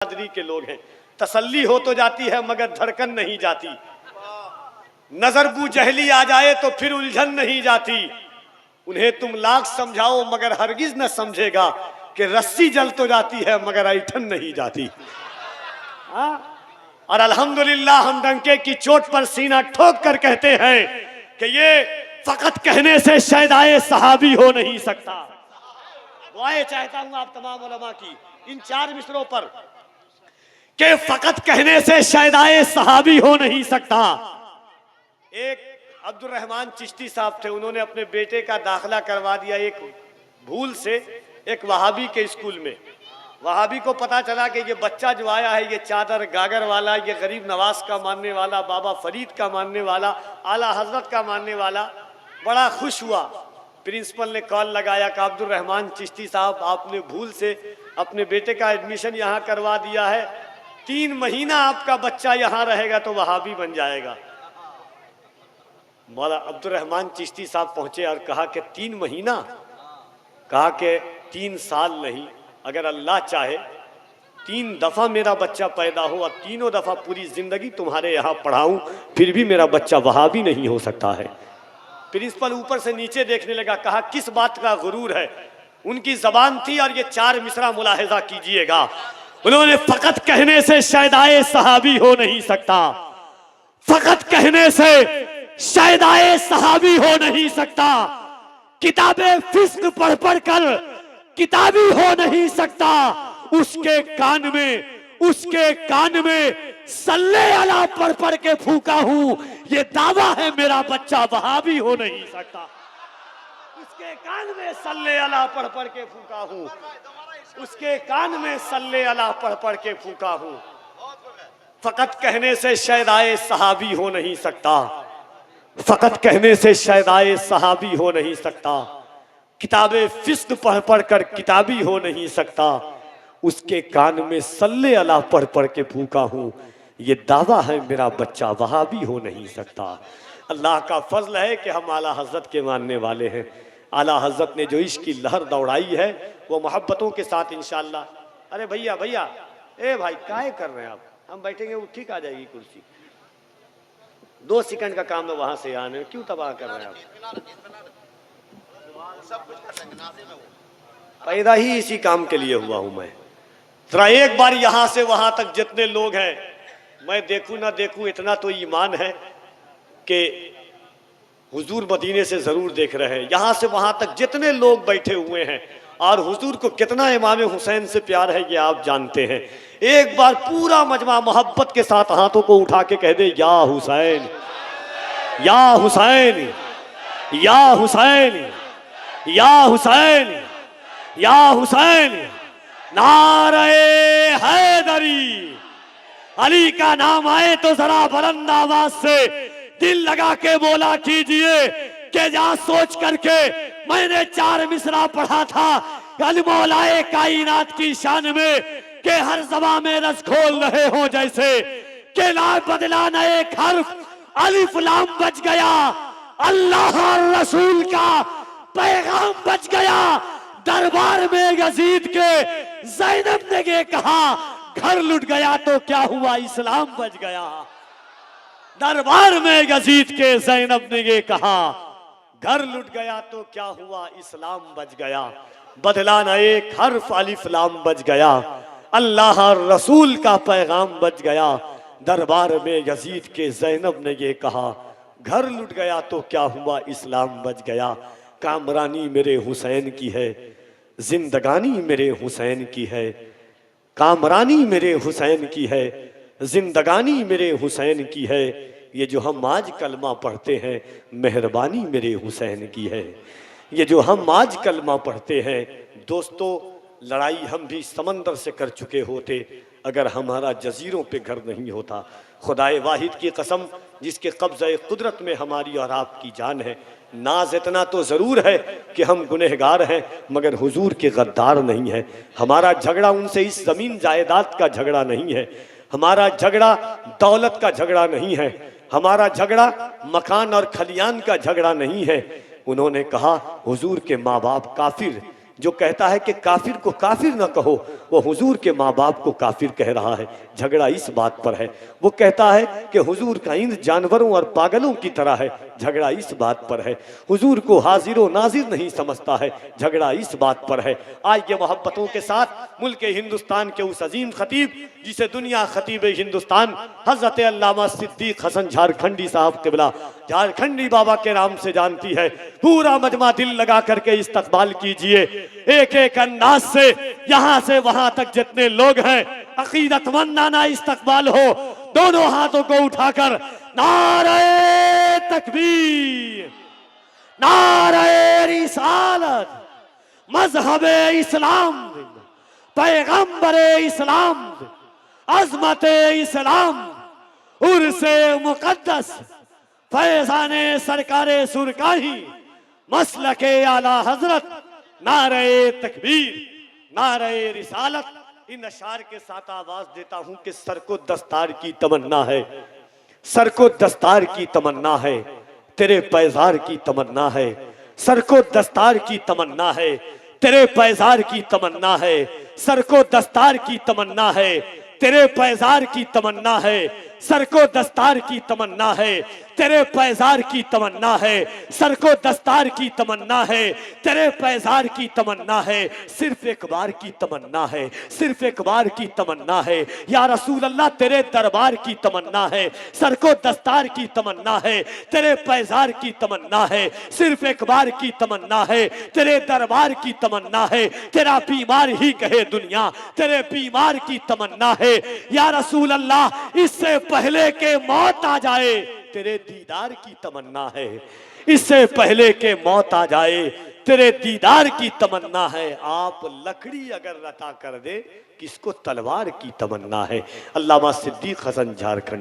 बिरादरी के लोग हैं। तसल्ली हो तो जाती है मगर धड़कन नहीं जाती, नजर बू जहली आ जाए तो फिर उलझन नहीं जाती। उन्हें तुम लाख समझाओ मगर हरगिज न समझेगा कि रस्सी जल तो जाती है मगर ऐठन नहीं जाती। और अल्हम्दुलिल्लाह हम डंके की चोट पर सीना ठोक कर कहते हैं कि ये फकत कहने से शायद आए सहाबी हो नहीं सकता। दुआएं चाहता हूं आप तमाम उलमा की इन 4 मिसरों पर कि फकत कहने से शायद आए सहाबी हो नहीं सकता। एक अब्दुल रहमान चिश्ती साहब थे, उन्होंने अपने बेटे का दाखिला करवा दिया एक भूल से एक वहाबी के स्कूल में। वहाबी को पता चला कि ये बच्चा जो आया है ये चादर गागर वाला, ये गरीब नवाज का मानने वाला, बाबा फरीद का मानने वाला, आला हजरत का मानने वाला। बड़ा खुश हुआ। प्रिंसिपल ने कॉल लगाया कि अब्दुल रहमान चिश्ती साहब आपने भूल से अपने बेटे का एडमिशन यहाँ करवा दिया है, 3 महीना आपका बच्चा यहाँ रहेगा तो वहाबी बन जाएगा। मौला अब्दुल रहमान चिश्ती साहब पहुंचे और कहा कि 3 महीना, कहा कि 3 साल नहीं, अगर अल्लाह चाहे 3 दफा मेरा बच्चा पैदा हो और तीनों दफा पूरी जिंदगी तुम्हारे यहाँ पढ़ाऊं फिर भी मेरा बच्चा वहाबी नहीं हो सकता है। प्रिंसिपल ऊपर से नीचे देखने लगा, कहा किस बात का गुरूर है। उनकी जबान थी और ये 4 मिसरा मुलाहिजा कीजिएगा। उन्होंने फकत कहने से शायद आए सहाबी हो नहीं सकता, फकत कहने से शायद आए सहाबी हो नहीं सकता, किताबें फिस्क पढ़ पढ़ कर किताबी हो नहीं सकता, उसके कान में सल्ले अला पढ़ पढ़ के फूका हूं, ये दावा है मेरा बच्चा वहाबी हो नहीं सकता। उसके कान में सल्ले अला पढ़ पढ़ के फूका हूं, उसके कान में सल्ले अला पढ़ पढ़ के फूका हूं। फकत कहने से शायद आए सहाबी हो नहीं सकता, फकत कहने से शायद आए सहाबी हो नहीं सकता, किताबें फिस्क पढ़ पढ़ कर किताबी हो नहीं सकता, उसके कान में सल्ले अला पढ़ पढ़ के फूका हूं, ये दावा है मेरा बच्चा वहाबी हो नहीं सकता। अल्लाह का फजल है कि हम आला हजरत के मानने वाले हैं। आला हजरत ने जो इश्क की लहर दौड़ाई है वो मोहब्बतों के साथ इंशाअल्लाह। अरे भैया भैया, ए भाई काहे कर रहे हैं आप, हम बैठेंगे वो ठीक आ जाएगी कुर्सी। 2 सेकंड का काम है वहां से आने, क्यों तबाह कर रहे हैं आप। पैदा ही इसी काम के लिए हुआ हूं मैं। जरा एक बार यहां से वहां तक जितने लोग हैं, मैं देखूं ना देखूं इतना तो ईमान है कि हुजूर मदीने से जरूर देख रहे हैं। यहां से वहां तक जितने लोग बैठे हुए हैं और हुजूर को कितना इमाम हुसैन से प्यार है ये आप जानते हैं। एक बार पूरा मजमा मोहब्बत के साथ हाथों को उठा के कह दे, या हुसैन या हुसैन या हुसैन या हुसैन या हुसैन, नारे हैदरी। अली का नाम आए तो जरा बुलंद आवाज से दिल लगा के बोला कीजिए कि जा सोच करके मैंने 4 मिसरा पढ़ा था कल मौलाए कायनात की शान में कि हर ज़बान में रस खोल रहे हो जैसे कि ला बदला न एक हर्फ अलिफ लाम बच गया, अल्लाह और रसूल का पैगाम बच गया। दरबार में यजीद के ज़ैनब ने ये कहा, घर लुट गया तो क्या हुआ इस्लाम बच गया। दरबार में यजीद के ज़ैनब ने ये कहा, घर लुट गया तो क्या हुआ इस्लाम बच गया। बदला न एक हर्फ अलिफ लाम बच गया, अल्लाह और रसूल का पैगाम बच गया। दरबार में यजीद के ज़ैनब ने ये कहा, घर लुट गया तो क्या हुआ इस्लाम बच गया। कामरानी मेरे हुसैन की है, जिंदगानी मेरे हुसैन की है, कामरानी मेरे हुसैन की है, जिंदगानी मेरे हुसैन की है। ये जो हम आज कलमा पढ़ते हैं मेहरबानी मेरे हुसैन की है। ये जो हम आज कलमा पढ़ते हैं दोस्तों, लड़ाई हम भी समंदर से कर चुके होते अगर हमारा जजीरों पे घर नहीं होता। खुदाए वाहिद की कसम जिसके कब्ज़े कुदरत में हमारी और आपकी जान है, नाज इतना तो ज़रूर है कि हम गुनहगार हैं मगर हुजूर के गद्दार नहीं है। हमारा झगड़ा उनसे इस ज़मीन जायदाद का झगड़ा नहीं है, हमारा झगड़ा दौलत का झगड़ा नहीं है, हमारा झगड़ा मकान और खलियान का झगड़ा नहीं है। उन्होंने कहा हुजूर के माँ बाप काफिर, जो कहता है कि काफिर को काफिर न कहो, वो हुजूर के माँ बाप को काफिर कह रहा है। झगड़ा इस बात पर है। वो कहता है कि हुजूर का इंद्र जानवरों और पागलों की तरह है। झगड़ा इस बात पर है। हुजूर को हाजिर व नाजिर नहीं समझता है। झगड़ा इस बात पर है। आइए मोहब्बतों के साथ मुल्क हिंदुस्तान के उस अजीम खतीब जिसे दुनिया खतीब हिंदुस्तान हजरत अल्लामा सिद्दीक हसन झारखंडी साहब किबला झारखंडी बाबा के नाम से जानती है, पूरा मजमा दिल लगा करके इस्तकबाल कीजिए। एक एक अंदाज से यहाँ से वहां तक जितने लोग हैं अकीदतमंदाना इस्तकबाल हो। दोनों हाथों को उठाकर नारे तकबीर, नारे रिसालत, मजहबे इस्लाम, पैगंबरे इस्लाम, अजमते इस्लाम, उर्से मुकद्दस, फैजाने सरकारे सुरकाही, मसलके आला हजरत, नारे तकबीर, नारे रिसालत। इन अशार के साथ आवाज देता हूं कि सर को दस्तार की तमन्ना है, सर को दस्तार की तमन्ना है, तेरे पैजार की तमन्ना है, सर को दस्तार की तमन्ना है, तेरे पैजार की तमन्ना है, सर को दस्तार की तमन्ना है, तेरे पैजार की तमन्ना है, सर को दस्तार की तमन्ना है, तेरे पैजार की तमन्ना है, सर को दस्तार की तमन्ना है, तेरे पैजार की तमन्ना है, सिर्फ एक बार की तमन्ना है, सिर्फ एक बार की तमन्ना है, या रसूल अल्लाह तेरे दरबार की तमन्ना है, सर को दस्तार की तमन्ना है, तेरे पैजार की तमन्ना है, सिर्फ एक बार की तमन्ना है, तेरे दरबार की तमन्ना है, तेरा बीमार ही कहे दुनिया, तेरे बीमार की तमन्ना है, या रसूल अल्लाह इससे पहले के मौत आ जाए तेरे दीदार की तमन्ना है, इससे पहले के मौत आ जाए तेरे दीदार की तमन्ना है। आप लकड़ी अगर रता कर दे किसको तलवार की तमन्ना है। अल्लामा सिद्दीक हसन झारखंड।